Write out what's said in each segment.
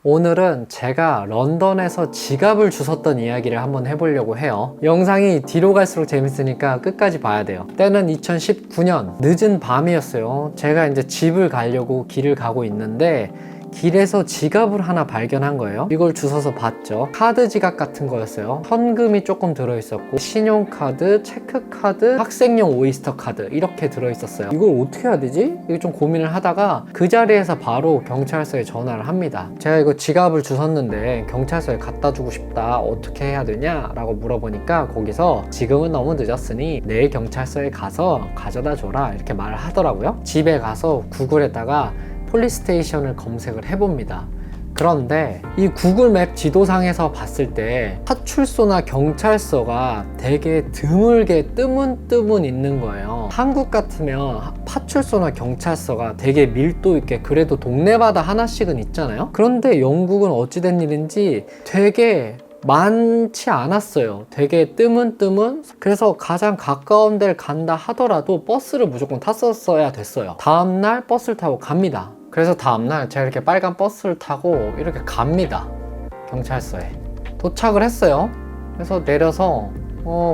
오늘은 제가 런던에서 지갑을 주웠던 이야기를 한번 해보려고 해요. 영상이 뒤로 갈수록 재밌으니까 끝까지 봐야 돼요. 때는 2019년 늦은 밤이었어요. 제가 이제 집을 가려고 길을 가고 있는데 길에서 지갑을 하나 발견한 거예요. 이걸 주워서 봤죠. 카드 지갑 같은 거였어요. 현금이 조금 들어있었고 신용카드, 체크카드, 학생용 오이스터 카드 이렇게 들어있었어요. 이걸 어떻게 해야 되지? 이거 좀 고민을 하다가 그 자리에서 바로 경찰서에 전화를 합니다. 제가 이거 지갑을 주웠는데 경찰서에 갖다 주고 싶다. 어떻게 해야 되냐? 라고 물어보니까 거기서 지금은 너무 늦었으니 내일 경찰서에 가서 가져다 줘라 이렇게 말을 하더라고요. 집에 가서 구글에다가 폴리스테이션을 검색을 해봅니다. 그런데 이 구글맵 지도상에서 봤을 때 파출소나 경찰서가 되게 드물게 뜨문뜨문 있는 거예요. 한국 같으면 파출소나 경찰서가 되게 밀도 있게 그래도 동네마다 하나씩은 있잖아요. 그런데 영국은 어찌된 일인지 되게 많지 않았어요. 되게 뜨문뜨문. 그래서 가장 가까운 데를 간다 하더라도 버스를 무조건 탔었어야 됐어요. 다음날 버스를 타고 갑니다. 그래서 다음날 제가 이렇게 빨간 버스를 타고 이렇게 갑니다. 경찰서에 도착을 했어요. 그래서 내려서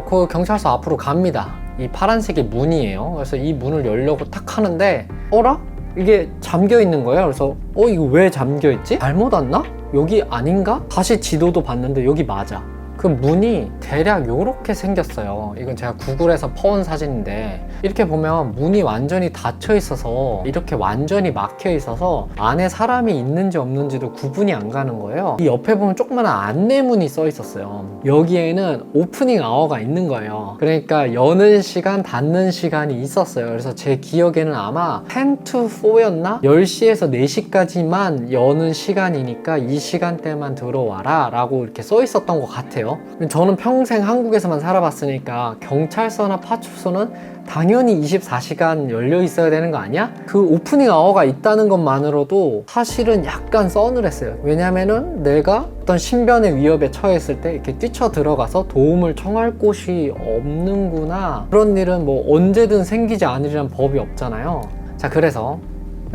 그 경찰서 앞으로 갑니다. 이 파란색이 문이에요. 그래서 이 문을 열려고 탁 하는데 어라? 이게 잠겨 있는 거예요. 그래서 이거 왜 잠겨 있지? 잘못 왔나? 여기 아닌가? 다시 지도도 봤는데 여기 맞아. 그 문이 대략 요렇게 생겼어요. 이건 제가 구글에서 퍼온 사진인데 이렇게 보면 문이 완전히 닫혀 있어서 이렇게 완전히 막혀 있어서 안에 사람이 있는지 없는지도 구분이 안 가는 거예요. 이 옆에 보면 조그마한 안내문이 써 있었어요. 여기에는 오프닝 아워가 있는 거예요. 그러니까 여는 시간, 닫는 시간이 있었어요. 그래서 제 기억에는 아마 10 to 4였나? 10시에서 4시까지만 여는 시간이니까 이 시간대만 들어와라 라고 이렇게 써 있었던 것 같아요. 저는 평생 한국에서만 살아봤으니까 경찰서나 파출소는 당연히 24시간 열려 있어야 되는 거 아니야? 그 오프닝 아워가 있다는 것만으로도 사실은 약간 서늘했어요. 왜냐면은 내가 어떤 신변의 위협에 처했을 때 이렇게 뛰쳐 들어가서 도움을 청할 곳이 없는구나. 그런 일은 뭐 언제든 생기지 않으리란 법이 없잖아요. 자, 그래서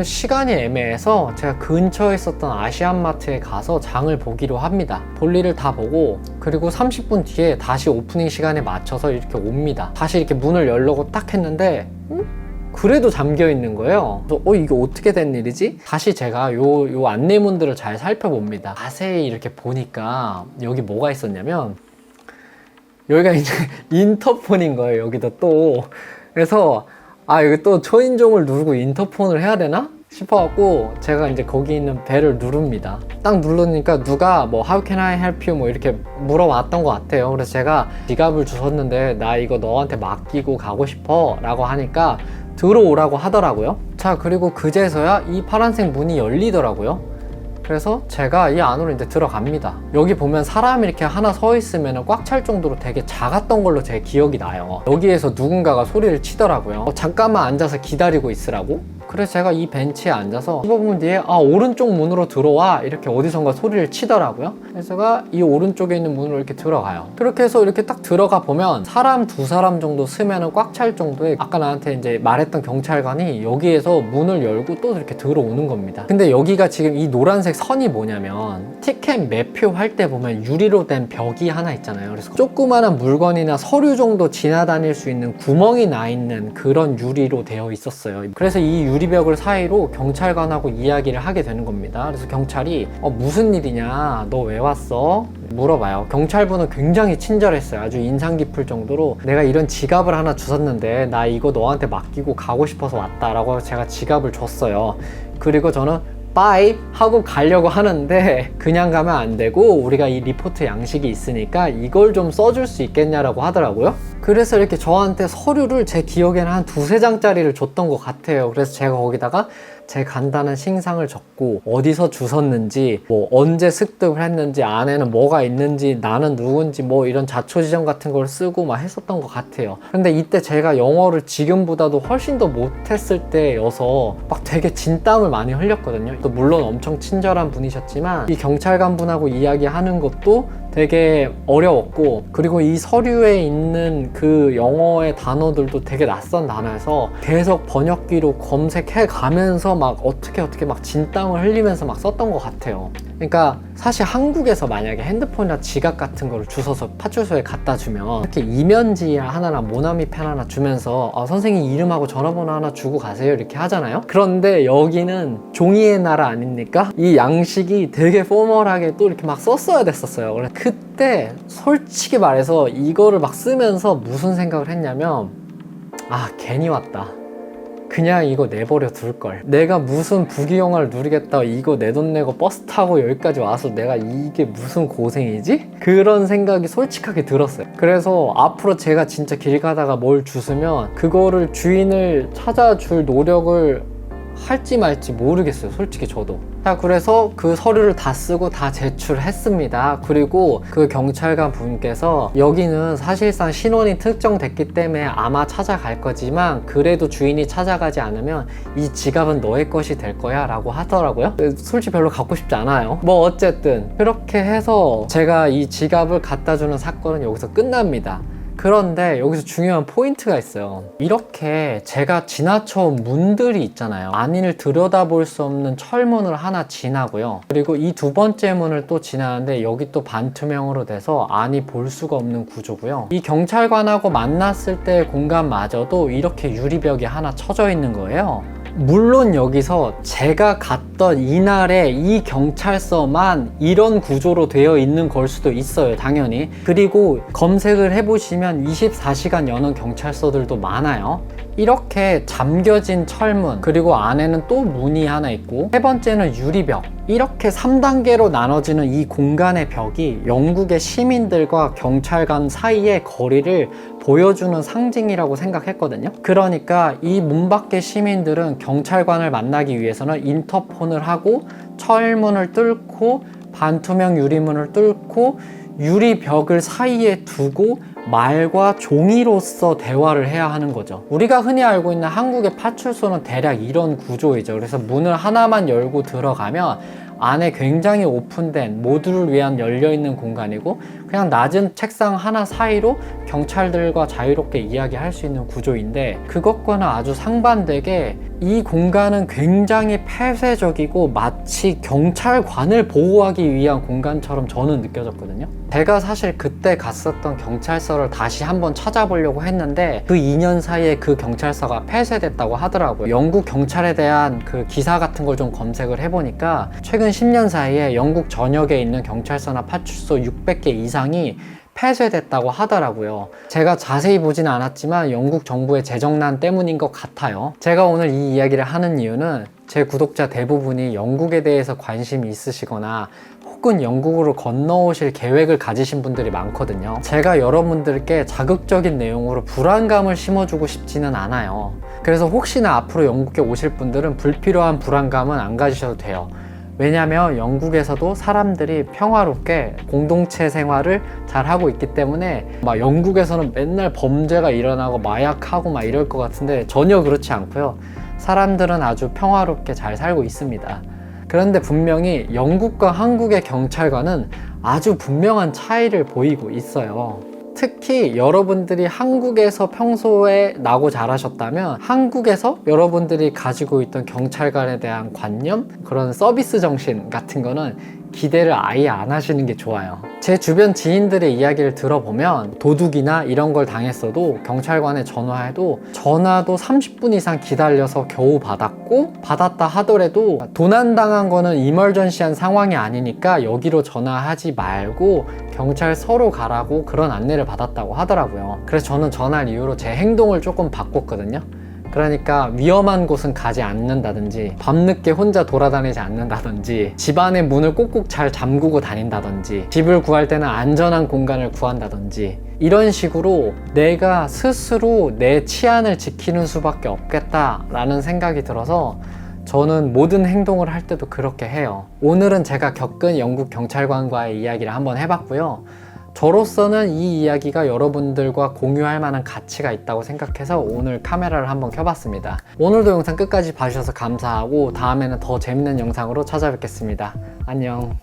시간이 애매해서 제가 근처에 있었던 아시안마트에 가서 장을 보기로 합니다. 볼일을 다 보고 그리고 30분 뒤에 다시 오프닝 시간에 맞춰서 이렇게 옵니다. 다시 이렇게 문을 열려고 딱 했는데 그래도 잠겨 있는 거예요. 그래서 이게 어떻게 된 일이지? 다시 제가 요 안내문들을 잘 살펴봅니다. 자세히 이렇게 보니까 여기 뭐가 있었냐면 여기가 이제 인터폰인 거예요. 여기도 또. 그래서 여기 또 초인종을 누르고 인터폰을 해야 되나? 싶어갖고 제가 이제 거기 있는 벨을 누릅니다. 딱 누르니까 누가 뭐 How can I help you? 뭐 이렇게 물어봤던 것 같아요. 그래서 제가 지갑을 주웠는데 나 이거 너한테 맡기고 가고 싶어 라고 하니까 들어오라고 하더라고요. 자, 그리고 그제서야 이 파란색 문이 열리더라고요. 그래서 제가 이 안으로 이제 들어갑니다. 여기 보면 사람이 이렇게 하나 서 있으면 꽉 찰 정도로 되게 작았던 걸로 제 기억이 나요. 여기에서 누군가가 소리를 치더라고요. 잠깐만 앉아서 기다리고 있으라고. 그래서 제가 이 벤치에 앉아서 15분 뒤에 오른쪽 문으로 들어와 이렇게 어디선가 소리를 치더라고요. 그래서 제가 이 오른쪽에 있는 문으로 이렇게 들어가요. 그렇게 해서 이렇게 딱 들어가 보면 사람 2사람 정도 쓰면 꽉 찰 정도의 아까 나한테 이제 말했던 경찰관이 여기에서 문을 열고 또 이렇게 들어오는 겁니다. 근데 여기가 지금 이 노란색 선이 뭐냐면 티켓 매표 할 때 보면 유리로 된 벽이 하나 있잖아요. 그래서 조그마한 물건이나 서류 정도 지나다닐 수 있는 구멍이 나 있는 그런 유리로 되어 있었어요. 그래서 이 유리벽을 사이로 경찰관하고 이야기를 하게 되는 겁니다. 그래서 경찰이 무슨 일이냐, 너 왜 왔어? 물어봐요. 경찰분은 굉장히 친절했어요. 아주 인상 깊을 정도로 내가 이런 지갑을 하나 주웠는데 나 이거 너한테 맡기고 가고 싶어서 왔다 라고 제가 지갑을 줬어요. 그리고 저는 빠이 하고 가려고 하는데 그냥 가면 안 되고 우리가 이 리포트 양식이 있으니까 이걸 좀 써줄 수 있겠냐라고 하더라고요. 그래서 이렇게 저한테 서류를 제 기억에는 한 2-3장짜리를 줬던 것 같아요. 그래서 제가 거기다가 제 간단한 신상을 적고 어디서 주웠는지 뭐 언제 습득을 했는지 안에는 뭐가 있는지 나는 누군지 뭐 이런 자초지정 같은 걸 쓰고 막 했었던 것 같아요. 근데 이때 제가 영어를 지금보다도 훨씬 더 못했을 때여서 막 되게 진땀을 많이 흘렸거든요. 또 물론 엄청 친절한 분이셨지만 이 경찰관 분하고 이야기하는 것도 되게 어려웠고, 그리고 이 서류에 있는 그 영어의 단어들도 되게 낯선 단어여서 계속 번역기로 검색해 가면서 막 어떻게 막 진땀을 흘리면서 막 썼던 것 같아요. 그러니까 사실 한국에서 만약에 핸드폰이나 지갑 같은 거를 주워서 파출소에 갖다 주면 이렇게 이면지 하나랑 모나미 펜 하나 주면서 선생님 이름하고 전화번호 하나 주고 가세요 이렇게 하잖아요. 그런데 여기는 종이의 나라 아닙니까? 이 양식이 되게 포멀하게 또 이렇게 막 썼어야 됐었어요. 그래서 그때 솔직히 말해서 이거를 막 쓰면서 무슨 생각을 했냐면, 괜히 왔다. 그냥 이거 내버려 둘걸. 내가 무슨 부귀영화를 누리겠다, 이거 내 돈 내고 버스 타고 여기까지 와서 내가 이게 무슨 고생이지? 그런 생각이 솔직하게 들었어요. 그래서 앞으로 제가 진짜 길 가다가 뭘 주스면 그거를 주인을 찾아줄 노력을 할지 말지 모르겠어요, 솔직히 저도. 자, 그래서 그 서류를 다 쓰고 다 제출했습니다. 그리고 그 경찰관 분께서 여기는 사실상 신원이 특정됐기 때문에 아마 찾아갈 거지만 그래도 주인이 찾아가지 않으면 이 지갑은 너의 것이 될 거야 라고 하더라고요. 솔직히 별로 갖고 싶지 않아요. 뭐 어쨌든 그렇게 해서 제가 이 지갑을 갖다 주는 사건은 여기서 끝납니다. 그런데 여기서 중요한 포인트가 있어요. 이렇게 제가 지나쳐온 문들이 있잖아요. 안을 들여다볼 수 없는 철문을 하나 지나고요. 그리고 이 두 번째 문을 또 지나는데 여기 또 반투명으로 돼서 안이 볼 수가 없는 구조고요. 이 경찰관하고 만났을 때의 공간마저도 이렇게 유리벽이 하나 쳐져 있는 거예요. 물론 여기서 제가 갔던 이날에 이 경찰서만 이런 구조로 되어 있는 걸 수도 있어요, 당연히. 그리고 검색을 해보시면 24시간 여는 경찰서들도 많아요. 이렇게 잠겨진 철문, 그리고 안에는 또 문이 하나 있고, 세 번째는 유리벽. 이렇게 3단계로 나눠지는 이 공간의 벽이 영국의 시민들과 경찰관 사이의 거리를 보여주는 상징이라고 생각했거든요. 그러니까 이 문 밖의 시민들은 경찰관을 만나기 위해서는 인터폰을 하고 철문을 뚫고 반투명 유리문을 뚫고 유리벽을 사이에 두고 말과 종이로서 대화를 해야 하는 거죠. 우리가 흔히 알고 있는 한국의 파출소는 대략 이런 구조이죠. 그래서 문을 하나만 열고 들어가면 안에 굉장히 오픈된, 모두를 위한 열려있는 공간이고, 그냥 낮은 책상 하나 사이로 경찰들과 자유롭게 이야기할 수 있는 구조인데, 그것과는 아주 상반되게 이 공간은 굉장히 폐쇄적이고 마치 경찰관을 보호하기 위한 공간처럼 저는 느껴졌거든요. 제가 사실 그때 갔었던 경찰서를 다시 한번 찾아보려고 했는데 그 2년 사이에 그 경찰서가 폐쇄됐다고 하더라고요. 영국 경찰에 대한 그 기사 같은 걸 좀 검색을 해보니까 최근 10년 사이에 영국 전역에 있는 경찰서나 파출소 600개 이상이 폐쇄됐다고 하더라고요. 제가 자세히 보지는 않았지만 영국 정부의 재정난 때문인 것 같아요. 제가 오늘 이 이야기를 하는 이유는 제 구독자 대부분이 영국에 대해서 관심이 있으시거나 혹은 영국으로 건너오실 계획을 가지신 분들이 많거든요. 제가 여러분들께 자극적인 내용으로 불안감을 심어주고 싶지는 않아요. 그래서 혹시나 앞으로 영국에 오실 분들은 불필요한 불안감은 안 가지셔도 돼요. 왜냐면 영국에서도 사람들이 평화롭게 공동체 생활을 잘 하고 있기 때문에 막 영국에서는 맨날 범죄가 일어나고 마약하고 막 이럴 것 같은데 전혀 그렇지 않고요. 사람들은 아주 평화롭게 잘 살고 있습니다. 그런데 분명히 영국과 한국의 경찰관은 아주 분명한 차이를 보이고 있어요. 특히 여러분들이 한국에서 평소에 나고 자라셨다면 한국에서 여러분들이 가지고 있던 경찰관에 대한 관념, 그런 서비스 정신 같은 거는 기대를 아예 안 하시는 게 좋아요. 제 주변 지인들의 이야기를 들어보면 도둑이나 이런 걸 당했어도 경찰관에 전화해도 전화도 30분 이상 기다려서 겨우 받았고, 받았다 하더라도 도난당한 거는 이멀전시한 상황이 아니니까 여기로 전화하지 말고 경찰서로 가라고 그런 안내를 받았다고 하더라고요. 그래서 저는 전화 이후로 제 행동을 조금 바꿨거든요. 그러니까 위험한 곳은 가지 않는다든지, 밤늦게 혼자 돌아다니지 않는다든지, 집안의 문을 꼭꼭 잘 잠그고 다닌다든지, 집을 구할 때는 안전한 공간을 구한다든지, 이런 식으로 내가 스스로 내 치안을 지키는 수밖에 없겠다라는 생각이 들어서 저는 모든 행동을 할 때도 그렇게 해요. 오늘은 제가 겪은 영국 경찰관과의 이야기를 한번 해봤고요. 저로서는 이 이야기가 여러분들과 공유할 만한 가치가 있다고 생각해서 오늘 카메라를 한번 켜봤습니다. 오늘도 영상 끝까지 봐주셔서 감사하고 다음에는 더 재밌는 영상으로 찾아뵙겠습니다. 안녕.